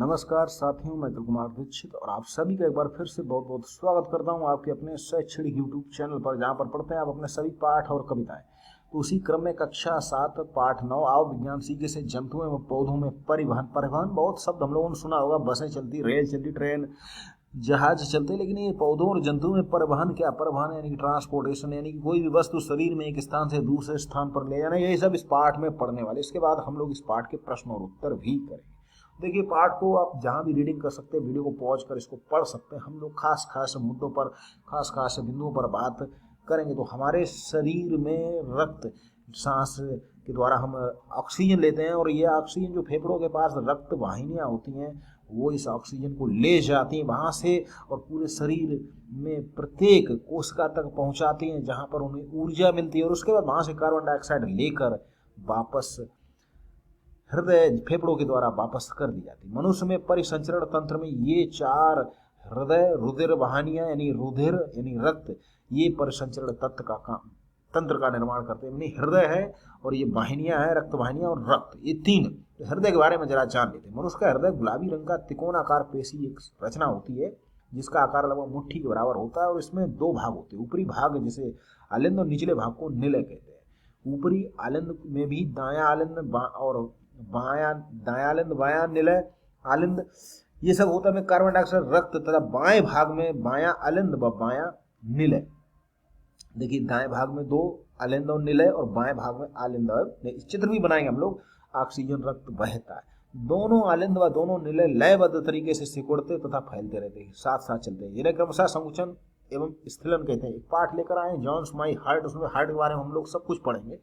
नमस्कार साथियों, मैं दिल कुमार दीक्षित और आप सभी का एक बार फिर से बहुत बहुत स्वागत करता हूं आपके अपने शैक्षणिक यूट्यूब चैनल पर, जहां पर पढ़ते हैं आप अपने सभी पाठ और कविताएं। तो उसी क्रम में कक्षा 7 पाठ 9 आओ विज्ञान सीखे से जंतुओं एवं पौधों में परिवहन। बहुत शब्द हम लोगों ने सुना होगा, बसें चलती, रेल चलती, ट्रेन, जहाज चलते, लेकिन ये पौधों और जंतुओं में परिवहन क्या? परिवहन यानी कि ट्रांसपोर्टेशन, यानी कि कोई भी वस्तु शरीर में एक स्थान से दूसरे स्थान पर ले जाना। यही सब इस पाठ में पढ़ने वाले। इसके बाद हम लोग इस पाठ के प्रश्न और उत्तर भी करेंगे। देखिए, पाठ को आप जहाँ भी रीडिंग कर सकते हैं, वीडियो को पॉज कर इसको पढ़ सकते हैं। हम लोग खास मुद्दों पर, खास बिंदुओं पर बात करेंगे। तो हमारे शरीर में रक्त, सांस के द्वारा हम ऑक्सीजन लेते हैं और ये ऑक्सीजन जो फेफड़ों के पास रक्त वाहिनियाँ होती हैं वो इस ऑक्सीजन को ले जाती हैं वहाँ से और पूरे शरीर में प्रत्येक कोशिका तक पहुँचाती हैं, जहाँ पर उन्हें ऊर्जा मिलती है और उसके बाद वहाँ से कार्बन डाइऑक्साइड लेकर वापस हृदय फेफड़ों के द्वारा वापस कर दी जाती है। मनुष्य में परिसंचरण तंत्र में ये 4 हृदय, रुधिर वाहिनियां यानी रुधिर यानी रक्त, ये परिसंचरण तंत्र का निर्माण करते हैं। यानी हृदय है और ये वाहिनियां हैं, रक्त वाहिनियां और रक्त, ये 3। हृदय के बारे में जरा जान लेते हैं। मनुष्य का हृदय गुलाबी रंग का त्रिकोणाकार पेशी एक रचना होती है जिसका आकार लगभग मुट्ठी के बराबर होता है और इसमें 2 भाग होते हैं। ऊपरी भाग जिसे आलिंद और निचले भाग को निलय कहते हैं। ऊपरी आलिंद में भी दायां आलिंद और दायां आलिंद, बायां निलय आलिंद, ये सब होता है कार्बन डाइऑक्साइड रक्त, तथा बाएं भाग में बायां आलिंद व बायां निलय। देखिए, दाएं भाग में 2 आलिंद और निलय और बाएं भाग में आलिंद और निलय। चित्र भी बनाएंगे हम लोग। ऑक्सीजन रक्त बहता है, दोनों आलिंद व दोनों निलय लयबद्ध तरीके से सिकुड़ते तथा फैलते रहते हैं, साथ साथ चलते हैं। जिन्हें क्रमशः संकुचन एवं स्खलन कहते हैं। एक पाठ लेकर आए जॉन्स माई हार्ट, उसमें हार्ट के बारे में हम लोग सब कुछ पढ़ेंगे।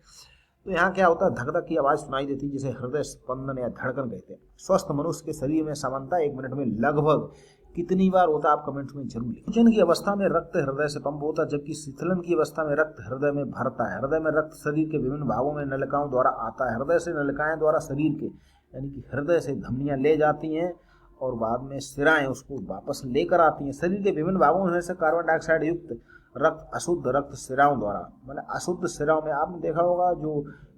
तो यहाँ क्या होता है, धक धक की आवाज़ सुनाई देती है जिसे हृदय स्पंदन या धड़कन कहते हैं। स्वस्थ मनुष्य के शरीर में सामान्यतः 1 मिनट में लगभग कितनी बार होता है, आप कमेंट्स में जरूर लिखें। संकुचन की अवस्था में रक्त हृदय से पंप होता है, जबकि शीतलन की अवस्था में रक्त हृदय में भरता है। हृदय में रक्त शरीर के विभिन्न भागों में नलिकाओं द्वारा आता है। हृदय से नलिकाएं द्वारा शरीर के यानी कि हृदय से धमनियां ले जाती हैं और बाद में सिराएं उसको वापस लेकर आती हैं। शरीर के विभिन्न भागों में से कार्बन डाइऑक्साइड युक्त रक्त, अशुद्ध रक्त सिराओं द्वारा, मतलब अशुद्ध सिराओं में आपने देखा होगा जो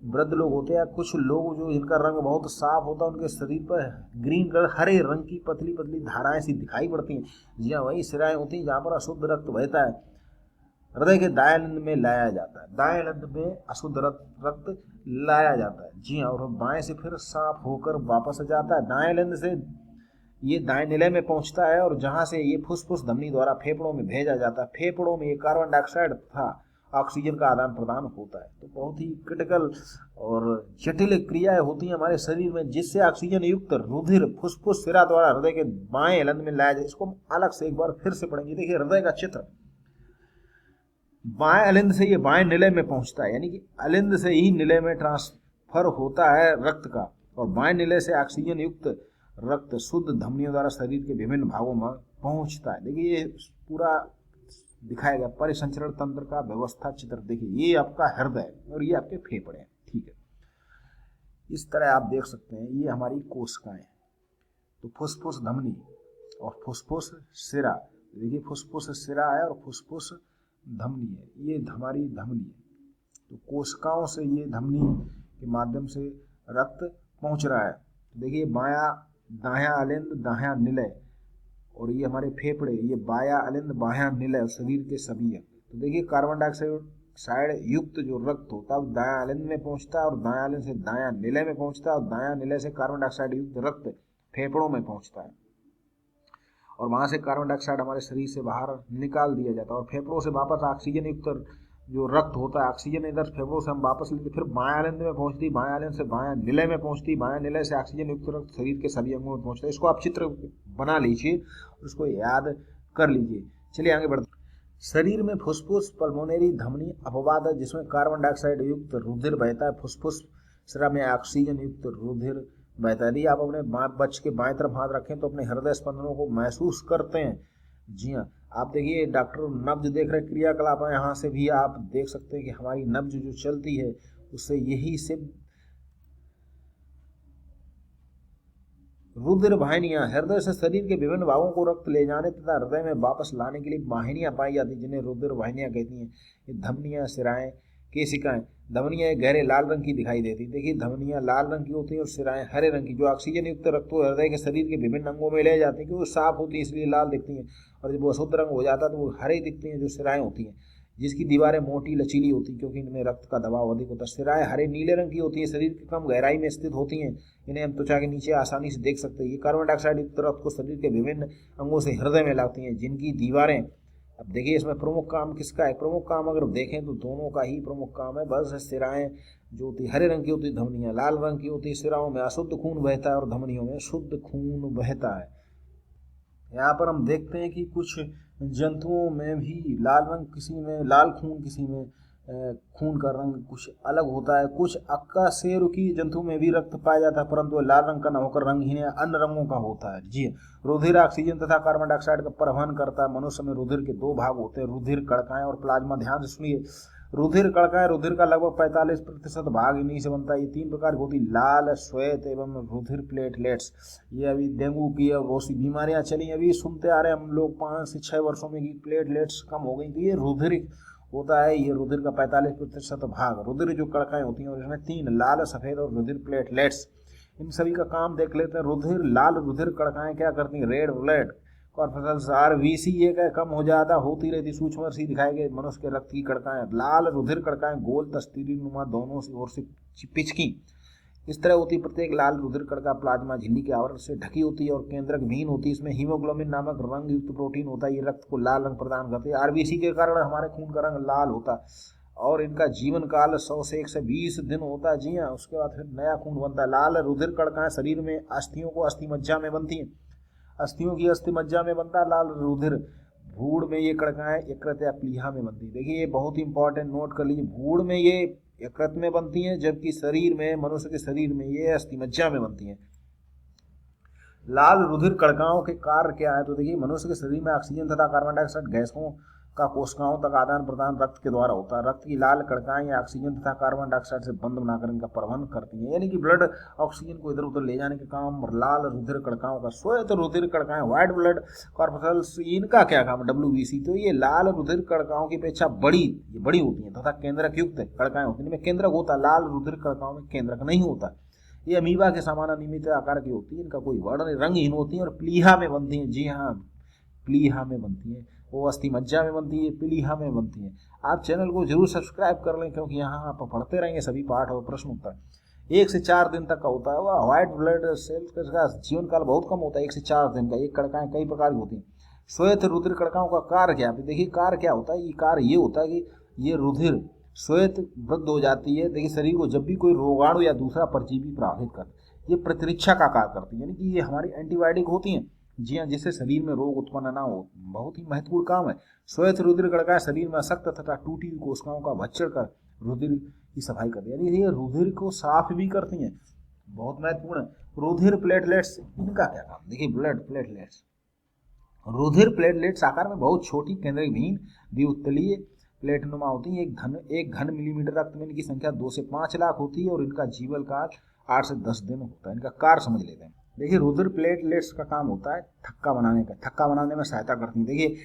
वृद्ध लोग होते हैं, कुछ लोग जो जिनका रंग बहुत साफ होता है, उनके शरीर पर ग्रीन कलर, हरे रंग की पतली पतली धाराएं सी दिखाई पड़ती हैं। जी हाँ, वही सिराएं होती हैं जहाँ पर अशुद्ध रक्त बहता है। हृदय के दाएं आलिंद में लाया जाता है। दाएं आलिंद में अशुद्ध रक्त लाया जाता है, जी हाँ, और बाएं से फिर साफ होकर वापस आ जाता है। दाएं आलिंद से ये दाएं निलय में पहुंचता है और जहां से ये फुसफुस धमनी द्वारा फेफड़ों में भेजा जाता है। फेफड़ों में ये कार्बन डाइऑक्साइड तथा ऑक्सीजन का आदान प्रदान होता है। तो बहुत ही क्रिटिकल और जटिल क्रियाएं होती हैं हमारे शरीर में, जिससे ऑक्सीजन युक्त रुधिर फुसफुस सिरा द्वारा हृदय के बाएं आलिंद में लाया जाए। इसको हम अलग से एक बार फिर से पढ़ेंगे। देखिए, हृदय का चित्र, बाएं आलिंद से ये बाएं निलय में पहुंचता है, यानी कि आलिंद से ही निलय में ट्रांसफर होता है रक्त का, और बाएं निलय से ऑक्सीजन युक्त रक्त शुद्ध धमनियों द्वारा शरीर के विभिन्न भागों में पहुंचता है। देखिए, ये पूरा दिखाया गया परिसंचरण तंत्र का व्यवस्था चित्र। देखिए, ये आपका हृदय और ये आपके फेफड़े हैं, ठीक है। इस तरह आप देख सकते हैं, ये हमारी कोशिकाएं। तो फुसफुस धमनी और फुसफुस सिरा, देखिए फुसफुस सिरा है और फुसफुस धमनी है, ये हमारी धमनी है। तो कोशिकाओं से ये धमनी के माध्यम से रक्त पहुंच रहा है। देखिए, दायां आलिंद, दायां निलय, और ये हमारे फेफड़े, ये बायां आलिंद, बायां निलय, शरीर के सभी है। तो देखिए, कार्बन डाइऑक्साइड युक्त जो रक्त होता है दायां आलिंद में पहुंचता है और दायां आलिंद से दायां निलय में पहुंचता है और दायां निलय से कार्बन डाइऑक्साइड युक्त रक्त फेफड़ों में पहुंचता है और वहां से कार्बन डाइऑक्साइड हमारे शरीर से बाहर निकाल दिया जाता है और फेफड़ों से वापस ऑक्सीजन युक्त जो रक्त होता है, ऑक्सीजन इधर फेफड़ों से हम वापस लेते, फिर बायां आलिंद में पहुंचती, बायां आलिंद से बायां निलय में पहुंचती, बायां निलय से ऑक्सीजन युक्त रक्त शरीर के सभी अंगों में पहुंचता है। इसको आप चित्र बना लीजिए, उसको याद कर लीजिए। चलिए आगे बढ़ते। शरीर में फुसफुस, पल्मोनरी धमनी अपवाद है, जिसमें कार्बन डाइऑक्साइड युक्त रुधिर बहता है। फुसफुस सिरा में ऑक्सीजन युक्त रुधिर बहता है। यदि आप अपने बच के बाएं तरफ हाथ रखें तो अपने हृदय स्पंदनों को महसूस करते हैं। जी हाँ, आप देखिए, डॉक्टर नब्ज देख रहे क्रियाकलाप है, यहाँ से भी आप देख सकते हैं कि हमारी नब्ज जो चलती है उससे यही से रुधिर वाहिनियां हृदय से शरीर के विभिन्न भागों को रक्त ले जाने तथा हृदय में वापस लाने के लिए वाहिनियां पाई जाती हैं, जिन्हें रुधिर वाहिनियां कहती हैं। ये धमनियां, सिराएं केशिकाएं, धमनियां गहरे लाल रंग की दिखाई देती। देखिए धमनियां लाल रंग की होती हैं और सिराएं हरे रंग की। जो ऑक्सीजन युक्त रक्त को हृदय के शरीर के विभिन्न अंगों में ले जाती है, क्योंकि वो साफ होती है इसलिए लाल दिखती हैं। और जब वो अशुद्ध रंग हो जाता है तो वो हरे दिखती हैं, जो सिराएं होती हैं, जिसकी दीवारें मोटी लचीली होती हैं, क्योंकि इनमें रक्त का दबाव अधिक होता है। सिराएं हरे नीले रंग की होती हैं, शरीर की कम गहराई में स्थित होती हैं। इन्हें हम त्वचा के नीचे आसानी से देख सकते हैं। ये कार्बन डाइऑक्साइड युक्त रक्त को शरीर के विभिन्न अंगों से हृदय में लाती हैं, जिनकी दीवारें, अब देखिए इसमें प्रमुख काम किसका है? प्रमुख काम अगर देखें तो दोनों का ही प्रमुख काम है। बस सिराएं जो होती हरे रंग की होती है, धमनियां लाल रंग की होती है। सिराओं में अशुद्ध खून बहता है और धमनियों में शुद्ध खून बहता है। यहाँ पर हम देखते हैं कि कुछ जंतुओं में भी लाल रंग, किसी में लाल खून, किसी में खून का रंग कुछ अलग होता है। कुछ अकशेरुकी जंतु में भी रक्त पाया जाता है, परंतु लाल रंग का न होकर रंगहीन या अन्य रंगों का होता है। जी, रुधिर ऑक्सीजन तथा कार्बन डाइऑक्साइड का परिवहन करता है। मनुष्य में रुधिर के दो भाग होते हैं, रुधिर कणिकाएं और प्लाज्मा। ध्यान से सुनिए, रुधिर कणिकाएं, रुधिर का लगभग 45% भाग इन्हीं से बनता है। ये 3 प्रकार की होती, लाल, श्वेत एवं रुधिर प्लेटलेट्स। ये अभी डेंगू की और बहुत सी बीमारियां चली, अभी सुनते आ रहे हैं हम लोग 5 से 6 वर्षों में कि प्लेटलेट्स कम हो गई। तो ये रुधिर होता है, ये रुधिर का 45% भाग। रुधिर जो कणिकाएं होती हैं और इसमें 3, लाल, सफेद और रुधिर प्लेटलेट्स। इन सभी का काम देख लेते हैं। रुधिर, लाल रुधिर कणिकाएं क्या करती हैं? रेड ब्लड कॉर्पस्कल्स आरबीसी ये क्या कम हो जाता, होती रहती, सूक्ष्म सी दिखाई गई मनुष्य के रक्त की कणिकाएं। लाल रुधिर कणिकाएं गोल तस्तीरी नुमा दोनों ओर से पिचकी इस तरह होती। प्रत्येक लाल रुधिर कणिका प्लाज्मा झिल्ली के आवरण से ढकी होती है और केंद्रक विहीन होती है। इसमें हीमोग्लोबिन नामक रंग युक्त प्रोटीन होता है, ये रक्त को लाल रंग प्रदान करती है। आरबीसी के कारण हमारे खून का रंग लाल होता है और इनका जीवन काल 100 से 120 दिन होता है। जी हाँ, उसके बाद फिर नया खून बनता है। लाल रुधिर कणिकाएं शरीर में अस्थियों को अस्थि मज्जा में बनती हैं। अस्थियों की अस्थि मज्जा में बनता है लाल रुधिर। भूड़ में ये कणिकाएं यकृत या प्लीहा में बनती है। देखिए ये बहुत ही इंपॉर्टेंट, नोट कर लीजिए। भूड़ में ये यकृत में बनती हैं, जबकि शरीर में, मनुष्य के शरीर में ये अस्थि मज्जा में बनती हैं। लाल रुधिर कणिकाओं के कार्य क्या है? तो देखिए मनुष्य के शरीर में ऑक्सीजन तथा कार्बन डाइऑक्साइड गैसों का कोशिकाओं तक आदान प्रदान रक्त के द्वारा होता है। रक्त की लाल कणिकाएं या ऑक्सीजन तथा कार्बन डाइऑक्साइड से बंध बनाकर इनका प्रबंधन करती हैं, यानी कि ब्लड ऑक्सीजन को इधर उधर ले जाने के काम लाल रुधिर कणिकाओं का। श्वेत रुधिर कणिकाएं, व्हाइट ब्लड कॉर्पस्कल्स, इनका क्या काम है? WBC। तो ये लाल रुधिर कणिकाओं की अपेक्षा बड़ी होती हैं तथा केंद्रक युक्त कणिकाएं होती हैं। इनमें केंद्रक होता है, लाल रुधिर कणिकाओं में केंद्रक नहीं होता। ये अमीबा के समान अनियमित आकार की होती है, इनका कोई वर्ण, रंगहीन होती है और प्लीहा में बनती है। जी हाँ, प्लीहा में बनती है। वो अस्थि मज्जा में बनती है, प्लीहा में बनती है। आप चैनल को जरूर सब्सक्राइब कर लें, क्योंकि यहाँ आप पढ़ते रहेंगे सभी पाठ और प्रश्न उत्तर। 1 से 4 दिन तक का होता है। वह व्हाइट ब्लड सेल्स का जीवन काल बहुत कम होता है, 1 से 4 दिन का। ये कणिकाएं कई प्रकार की होती हैं। श्वेत रुधिर कणिकाओं का कार्य क्या है? देखिए कार्य क्या होता है? ये कार्य ये होता है कि ये रुधिर श्वेत वृद्ध हो जाती है। देखिए शरीर को जब भी कोई रोगाणु या दूसरा परजीवी प्रभावित करता है, ये प्रतिरक्षा का कार्य करती है, यानी कि ये हमारी एंटीबायोटिक होती हैं। जी हाँ, जिससे शरीर में रोग उत्पन्न ना हो। बहुत ही महत्वपूर्ण काम है। श्वेत रुधिर कणिकाएं शरीर में अशक्त तथा टूटी हुई कोशिकाओं का भक्षण कर रुधिर की सफाई करती है, यानी ये रुधिर को साफ भी करती हैं। बहुत महत्वपूर्ण है। रुधिर प्लेटलेट्स, इनका क्या काम? देखिए ब्लड प्लेटलेट्स, रुधिर प्लेटलेट्स आकार में बहुत छोटी, केंद्रक विहीन, द्विउत्तलीय प्लेटनुमा होती है। एक घन मिलीमीटर रक्त में इनकी संख्या 2 से 5 लाख होती है और इनका जीवन काल 8 से 10 दिन होता है। इनका कार्य समझ लेते हैं। देखिए रुधिर प्लेटलेट्स का काम होता है थक्का बनाने का, थक्का बनाने में सहायता करती हैं। देखिए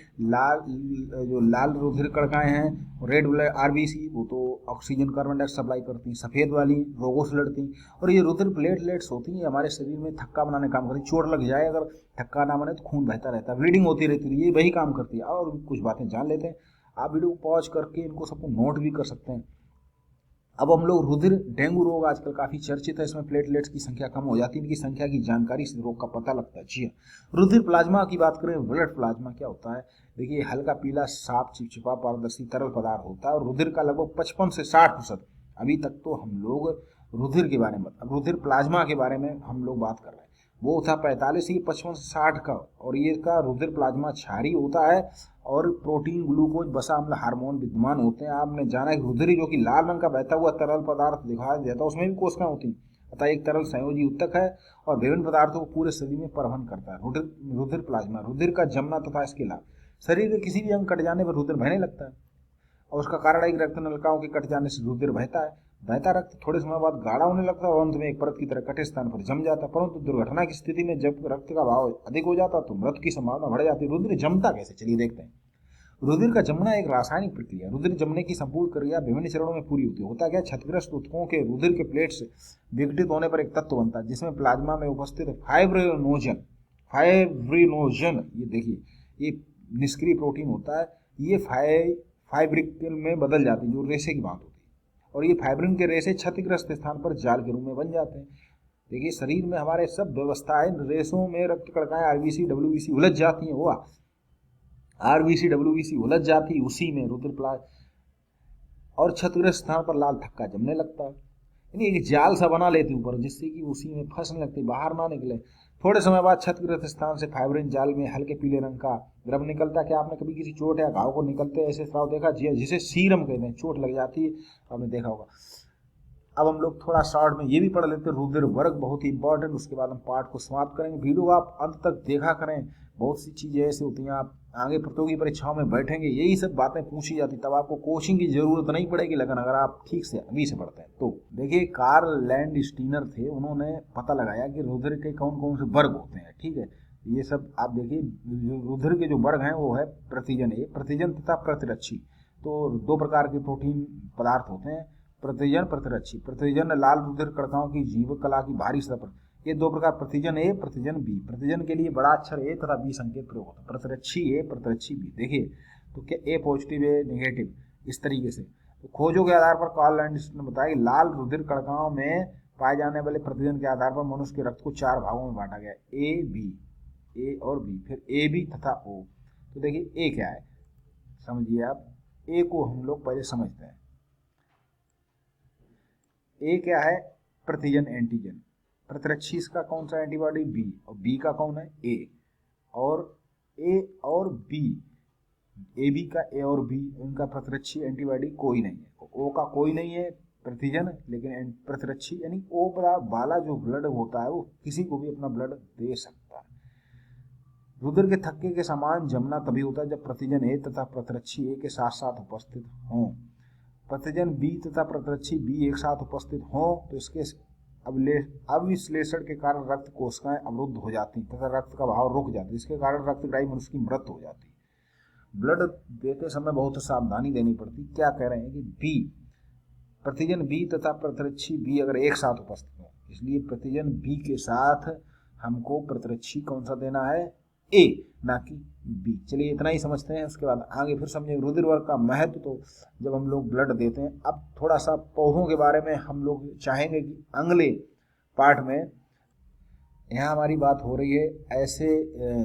लाल रुधिर कणिकाएं हैं, रेड ब्लड आरबीसी, वो तो ऑक्सीजन कार्बन डाइऑक्साइड सप्लाई करती हैं। सफ़ेद वाली रोगों से लड़ती हैं। और ये रुधिर प्लेटलेट्स होती हैं, हमारे शरीर में थक्का बनाने का काम करती है। चोट लग जाए अगर थक्का ना बने तो खून बहता रहता है, ब्लीडिंग होती रहती है, ये वही काम करती है। और कुछ बातें जान लेते हैं। आप वीडियो को पॉज करके इनको सबको नोट भी कर सकते हैं। अब हम लोग रुधिर, डेंगू रोग आजकल काफी चर्चित है, इसमें प्लेटलेट्स की संख्या कम हो जाती है। इनकी संख्या की जानकारी से रोग का पता लगता है। जी रुधिर प्लाज्मा की बात करें, ब्लड प्लाज्मा क्या होता है? देखिए हल्का पीला, साफ, चिपचिपा, पारदर्शी तरल पदार्थ होता है और रुधिर का लगभग 55 से 60%। अभी तक तो हम लोग रुधिर के बारे में, अब रुधिर प्लाज्मा के बारे में हम लोग बात कर रहे हैं। वो था 45 से 55 से 60 का, और ये का रुधिर प्लाज्मा क्षारीय होता है और प्रोटीन, ग्लूकोज, वसा, अम्ल, हार्मोन विद्यमान होते हैं। आपने जाना है रुधिर जो कि लाल रंग का बहता हुआ तरल पदार्थ दिखाई देता है, उसमें भी कोशिकाएं होती हैं। अतः एक तरल संयोजी ऊतक है और विभिन्न पदार्थों को पूरे शरीर में परिवहन करता है। रुधिर प्लाज्मा, रुधिर का जमना तथा इसके लाभ। शरीर के किसी भी अंग कट जाने पर रुधिर बहने लगता है और उसका कारण है कि रक्त नलिकाओं के कट जाने से रुधिर बहता है। बहता रक्त थोड़े समय बाद गाढ़ा होने लगता है और अंत में एक परत की तरह कटे स्थान पर जम जाता है। परंतु दुर्घटना की स्थिति में जब रक्त का भाव अधिक हो जाता है तो मृत्यु की संभावना बढ़ जाती है। रुधिर जमता कैसे? चलिए देखते हैं। रुधिर का जमना एक रासायनिक प्रक्रिया। रुधिर जमने की संपूर्ण क्रिया विभिन्न चरणों में पूरी होती है। होता क्या, क्षतिग्रस्त ऊतकों के रुधिर के प्लेट से विघटित होने पर एक तत्व बनता है जिसमें प्लाज्मा में उपस्थित फाइब्रिनोजन, ये देखिए ये निष्क्रिय प्रोटीन होता है, ये फाइब्रिकल में बदल जाती है, जो रेशे की बात होती है, और ये फाइब्रिन के रेशे क्षतिग्रस्त स्थान पर जाल के रूप में बन जाते हैं। देखिए शरीर में हमारे सब व्यवस्थाएं, रेशों में रक्त कणिकाएं आरबीसी डब्ल्यूबीसी उलझ जाती हैं, हुआ आरबीसी डब्ल्यूबीसी उलझ जाती, उसी में रुधिर प्लाज और क्षतिग्रस्त स्थान पर लाल थक्का जमने लगता है, यानी एक जाल सा बना लेती ऊपर, जिससे कि उसी में फंसने लगती, बाहर ना निकले। थोड़े समय बाद क्षतिग्रस्त स्थान से फाइब्रिन जाल में हल्के पीले रंग का द्रव निकलता है। क्या आपने कभी किसी चोट या घाव को निकलते ऐसे स्राव देखा, जिसे सीरम कहते हैं, चोट लग जाती है, आपने देखा होगा। अब हम लोग थोड़ा शॉर्ट में ये भी पढ़ लेते हैं, रुधिर वर्ग बहुत ही इंपॉर्टेंट, उसके बाद हम पाठ को समाप्त करेंगे। वीडियो आप अंत तक देखा करें, बहुत सी चीज़ें ऐसी होती हैं, आप आगे प्रतियोगी परीक्षाओं में बैठेंगे यही सब बातें पूछी जाती, तब आपको कोचिंग की जरूरत नहीं पड़ेगी, लेकिन अगर आप ठीक से अभी से पढ़ते हैं तो। देखिए कार्ल लैंडस्टीनर थे, उन्होंने पता लगाया कि रुधिर के कौन कौन से वर्ग होते हैं, ठीक है। ये सब आप देखिए, रुधिर के जो वर्ग हैं वो है प्रतिजन ए, प्रतिजन तथा प्रतिरक्षी। तो दो प्रकार के प्रोटीन पदार्थ होते हैं, प्रतिजन प्रतिरक्षी। प्रतिजन लाल रुधिर कणिकाओं की जीव कला की बाहरी सतह पर, ये दो प्रकार, प्रतिजन ए प्रतिजन बी। प्रतिजन के लिए बड़ा अक्षर ए तथा बी संकेत प्रयोग होता है, प्रतिरक्षी ए प्रतिरक्षी बी। देखिए तो क्या ए पॉजिटिव ए नेगेटिव, इस तरीके से। तो खोजों के आधार पर कार्ल लैंडस्टीनर ने बताया कि लाल रुधिर कणिकाओं में पाए जाने वाले प्रतिजन के आधार पर मनुष्य के रक्त को 4 भागों में बांटा गया, ए बी, ए और बी, फिर ए बी तथा ओ। तो देखिए ए क्या है, समझिए आप, ए को हम लोग पहले समझते हैं। ए क्या है, प्रतिजन एंटीजन, प्रतिरक्षी इसका कौन सा एंटीबॉडी, बी, और बी का कौन है, ए। और ए और बी, ए बी का ए और बी, उनका प्रतिरक्षी एंटीबॉडी कोई नहीं है। ओ का कोई नहीं है प्रतिजन, लेकिन प्रतिरक्षी यानी ओ वाला जो ब्लड होता है वो किसी को भी अपना ब्लड दे सकता है। रुधिर के थक्के के समान जमना तभी होता है जब प्रतिजन ए तथा प्रतिरक्षी ए के साथ साथ उपस्थित हों। प्रतिजन बी तथा प्रतिरक्षी बी एक साथ उपस्थित हों तो इसके अविश्लेषण के कारण रक्त कोशिकाएं अवरुद्ध हो जाती तथा रक्त का बहाव रुक जाता है, जिसके कारण रक्तग्राही मनुष्य की मृत्यु हो जाती है। ब्लड देते समय बहुत सावधानी देनी पड़ती। क्या कह रहे हैं कि बी, प्रतिजन बी तथा प्रतिरक्षी बी अगर एक साथ उपस्थित हो, इसलिए प्रतिजन बी के साथ हमको प्रतिरक्षी कौन सा देना है, ए, ना कि बी। चलिए इतना ही समझते हैं, उसके बाद आगे फिर समझेंगे रुधिर वर्ग का महत्व। तो जब हम लोग ब्लड देते हैं, अब थोड़ा सा पौधों के बारे में हम लोग चाहेंगे कि अगले पार्ट में, यहाँ हमारी बात हो रही है ऐसे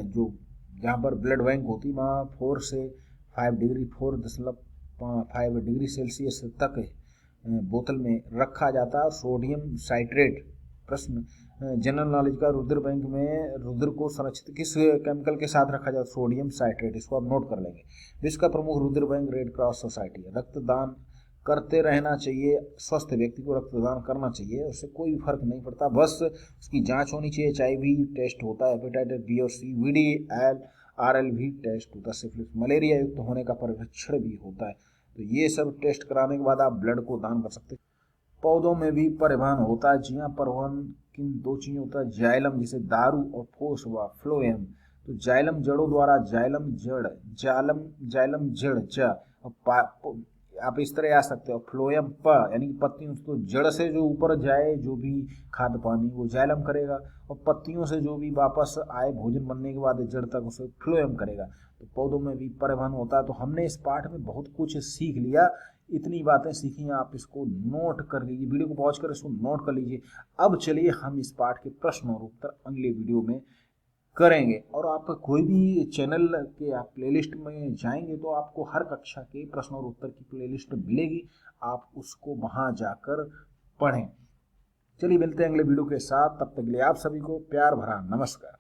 जो जहाँ पर ब्लड बैंक होती वहाँ 4 से 5 डिग्री 4.5 डिग्री सेल्सियस तक बोतल में रखा जाता है सोडियम साइट्रेट। प्रश्न जनरल नॉलेज का, रुधिर बैंक में रुधिर को संरक्षित किस केमिकल के साथ रखा जाता है, सोडियम साइट्रेट, इसको आप नोट कर लेंगे। विश्व का प्रमुख रुधिर बैंक रेड क्रॉस सोसाइटी है। रक्तदान करते रहना चाहिए, स्वस्थ व्यक्ति को रक्तदान करना चाहिए, उससे कोई फर्क नहीं पड़ता, बस उसकी जांच होनी चाहिए। HIV टेस्ट होता है, हेपेटाइटिस बी और सी, VDL RL भी टेस्ट होता है, सिफिलिस, मलेरिया युक्त होने का परीक्षण भी होता है। तो ये सब टेस्ट कराने के बाद आप ब्लड को दान कर सकते हैं। पौधों में भी परिवहन होता है, जी हाँ, परिवहन किन 2 चीज़ें होता है, जाइलम जिसे दारू और ठोस व फ्लोएम। तो जाइलम जड़ों द्वारा, जाइलम जड़ ज, आप इस तरह आ सकते हो, फ्लोएम प यानी कि पत्तियों, तो जड़ से जो ऊपर जाए जो भी खाद्य पानी वो जाइलम करेगा, और पत्तियों से जो भी वापस आए भोजन बनने के बाद जड़ तक उसे फ्लोएम करेगा। तो पौधों में भी परिवहन होता है। तो हमने इस पाठ में बहुत कुछ सीख लिया, इतनी बातें सीखी हैं, आप इसको नोट कर लीजिए, वीडियो को पॉज कर इसको नोट कर लीजिए। अब चलिए हम इस पाठ के प्रश्न और उत्तर अगले वीडियो में करेंगे। और आप कोई भी चैनल के आप प्लेलिस्ट में जाएंगे तो आपको हर कक्षा के प्रश्न और उत्तर की प्लेलिस्ट मिलेगी, आप उसको वहां जाकर पढ़ें। चलिए मिलते हैं अगले वीडियो के साथ, तब तक के लिए आप सभी को प्यार भरा नमस्कार।